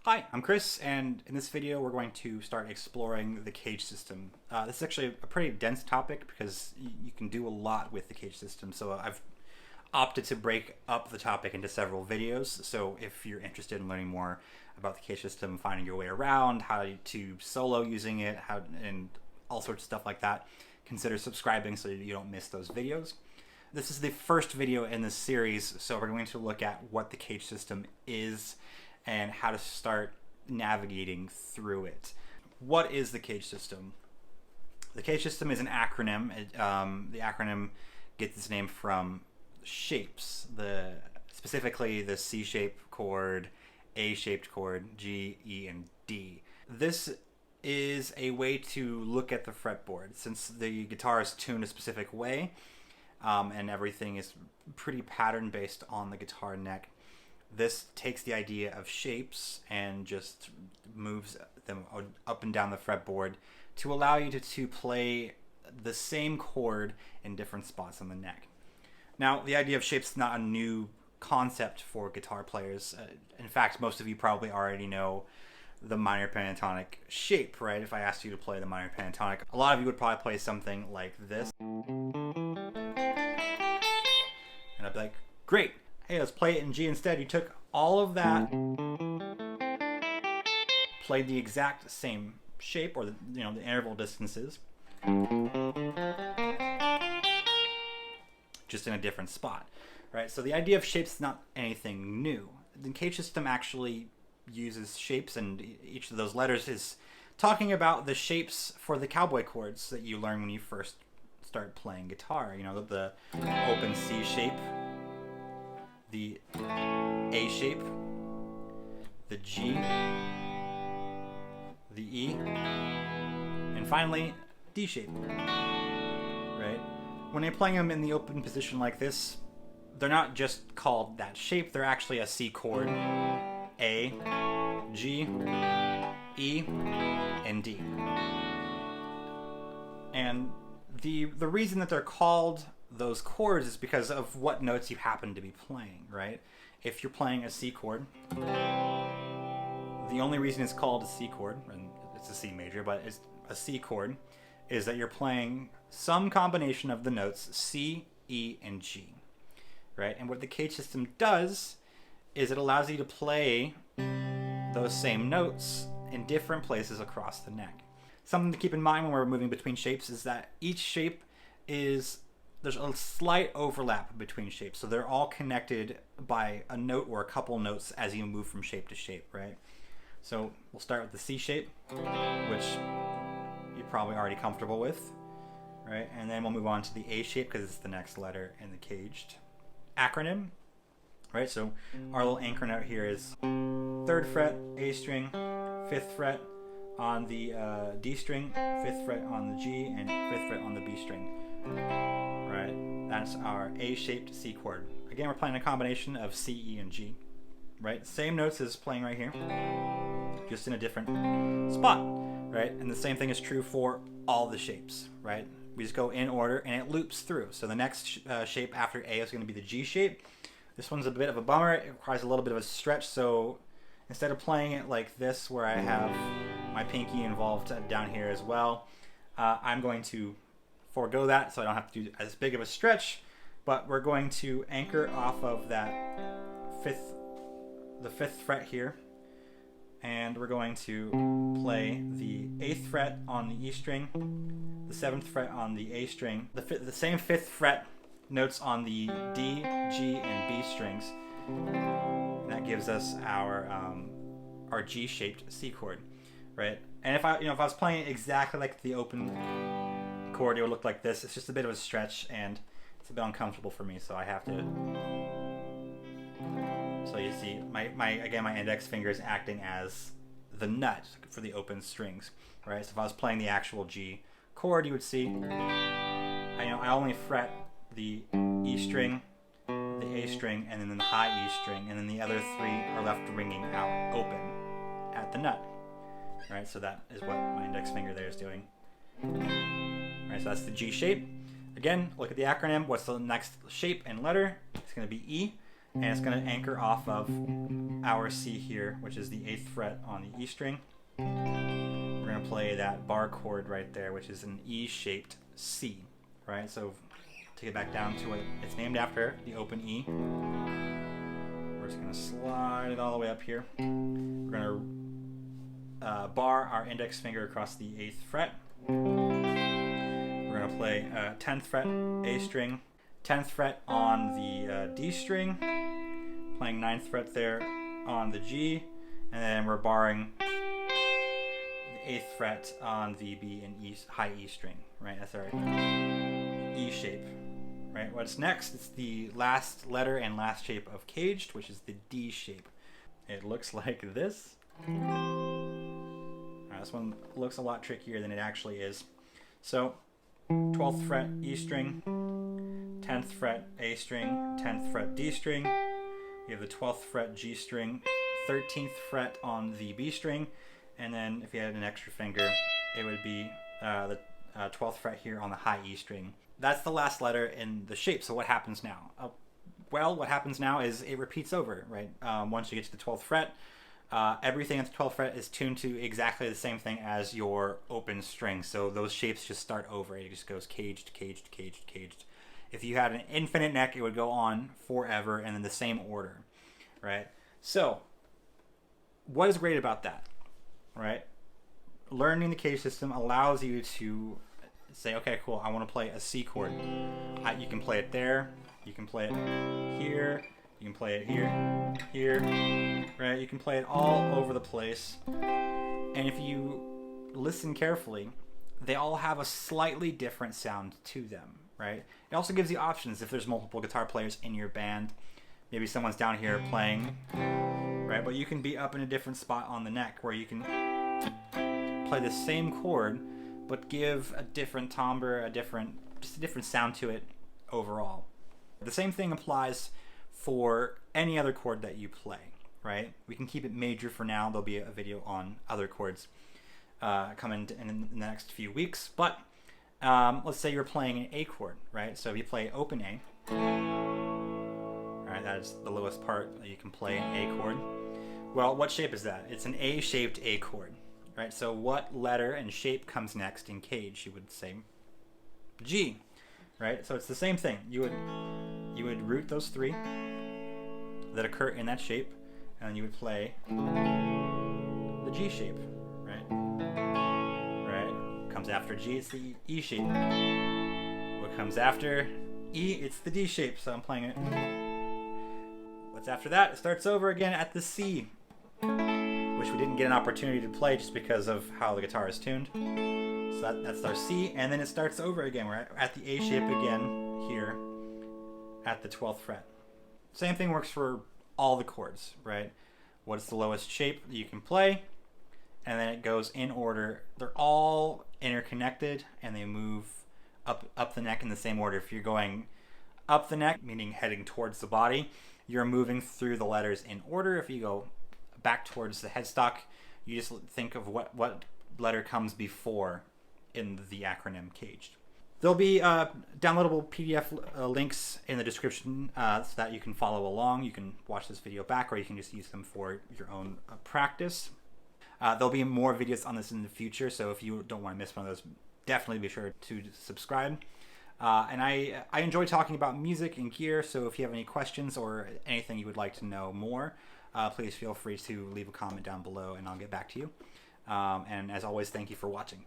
Hi, I'm Chris, and in this video we're going to start exploring the CAGED system. This is actually a pretty dense topic because you can do a lot with the CAGED system, so I've opted to break up the topic into several videos. So if you're interested in learning more about the CAGED system, finding your way around, how to solo using it, and all sorts of stuff like that, consider subscribing so you don't miss those videos. This is the first video in this series, so we're going to look at what the CAGED system is and how to start navigating through it. What is the CAGED system? The CAGED system is an acronym. The acronym gets its name from shapes, specifically the C-shaped chord, A-shaped chord, G, E, and D. This is a way to look at the fretboard. Since the guitar is tuned a specific way, and everything is pretty pattern based on the guitar neck, this takes the idea of shapes and just moves them up and down the fretboard to allow you to play the same chord in different spots on the neck. Now, the idea of shapes is not a new concept for guitar players. In fact, most of you probably already know the minor pentatonic shape, right? If I asked you to play the minor pentatonic, a lot of you would probably play something like this. And I'd be like, great. Hey, let's play it in G instead. You took all of that, played the exact same shape, or the interval distances, just in a different spot, right? So the idea of shapes is not anything new. The CAGED system actually uses shapes, and each of those letters is talking about the shapes for the cowboy chords that you learn when you first start playing guitar. You know, the open C shape, the A shape, the G, the E, and finally D shape, right? When you're playing them in the open position like this, they're not just called that shape, they're actually a C chord, A, G, E, and D. And the reason that they're called those chords is because of what notes you happen to be playing, right? If you're playing a C chord, the only reason it's called a C chord, and it's a C major, but it's a C chord, is that you're playing some combination of the notes C, E, and G, right? And what the CAGED system does is it allows you to play those same notes in different places across the neck. Something to keep in mind when we're moving between shapes is that each shape there's a slight overlap between shapes, so they're all connected by a note or a couple notes as you move from shape to shape, right? So we'll start with the C shape, which you're probably already comfortable with, right? And then we'll move on to the A shape because it's the next letter in the CAGED acronym, right? So our little anchor note here is 3rd fret, A string, 5th fret on the D string, 5th fret on the G, and 5th fret on the B string. Right, that's our A-shaped C chord. Again, we're playing a combination of C, E, and G. Right, same notes as playing right here, just in a different spot. Right, and the same thing is true for all the shapes. Right, we just go in order and it loops through. So the next shape after A is going to be the G shape. This one's a bit of a bummer. It requires a little bit of a stretch. So instead of playing it like this, where I have my pinky involved down here as well, I'm going to forego that so I don't have to do as big of a stretch, but we're going to anchor off of the 5th fret here, and we're going to play the 8th fret on the E string, the 7th fret on the A string, the same 5th fret notes on the D, G, and B strings. And that gives us our G-shaped C chord, right? And if I was playing it exactly like the open chord, it would look like this. It's just a bit of a stretch and it's a bit uncomfortable for me, so I have to. So you see, my index finger is acting as the nut for the open strings, right? So if I was playing the actual G chord, you would see, I only fret the E string, the A string, and then the high E string, and then the other 3 are left ringing out open at the nut, right? So that is what my index finger there is doing. Right, so that's the G shape. Again, look at the acronym. What's the next shape and letter? It's going to be E. and it's going to anchor off of our C here, which is the 8th fret on the E string. We're going to play that bar chord right there, which is an E-shaped C, right? So to get back down to what it's named after, the open E. We're just going to slide it all the way up here. We're going to bar our index finger across the 8th fret. We're going to play 10th fret A string, 10th fret on the D string, playing 9th fret there on the G, and then we're barring the 8th fret on the B and E, high E string, right? That's our E shape, right? What's next? It's the last letter and last shape of CAGED, which is the D shape. It looks like this. This one looks a lot trickier than it actually is. So 12th fret E string, 10th fret A string, 10th fret D string. You have the 12th fret G string, 13th fret on the B string, and then if you had an extra finger, it would be the 12th fret here on the high E string. That's the last letter in the shape. So what happens now? Well, what happens now is it repeats over, right? Once you get to the 12th fret, everything at the 12th fret is tuned to exactly the same thing as your open string. So those shapes just start over. It just goes caged, caged, caged, caged. If you had an infinite neck, it would go on forever and in the same order, right? So what is great about that, right? Learning the CAGED system allows you to say, okay, cool, I want to play a C chord. You can play it there. You can play it here. You can play it here, here, right? You can play it all over the place. And if you listen carefully, they all have a slightly different sound to them, right? It also gives you options if there's multiple guitar players in your band. Maybe someone's down here playing, right? But you can be up in a different spot on the neck where you can play the same chord, but give a different timbre, just a different sound to it overall. The same thing applies for any other chord that you play, right? We can keep it major for now. There'll be a video on other chords coming in the next few weeks. But let's say you're playing an A chord, right? So if you play open A, all right, that is the lowest part that you can play an A chord. Well, what shape is that? It's an A-shaped A chord, right? So what letter and shape comes next in CAGED? You would say G, right? So it's the same thing. You would root those three that occur in that shape, and then you would play the G shape, right? Right? Comes after G, it's the E shape. What comes after E, it's the D shape, so I'm playing it. What's after that? It starts over again at the C, which we didn't get an opportunity to play just because of how the guitar is tuned. So that's our C, and then it starts over again. We're at the A shape again here at the 12th fret. Same thing works for all the chords, right? What's the lowest shape that you can play? And then it goes in order. They're all interconnected and they move up the neck in the same order. If you're going up the neck, meaning heading towards the body, you're moving through the letters in order. If you go back towards the headstock, you just think of what letter comes before in the acronym CAGED. There'll be downloadable PDF links in the description so that you can follow along. You can watch this video back, or you can just use them for your own practice. There'll be more videos on this in the future, so if you don't want to miss one of those, definitely be sure to subscribe. And I enjoy talking about music and gear, so if you have any questions or anything you would like to know more, please feel free to leave a comment down below and I'll get back to you. And as always, thank you for watching.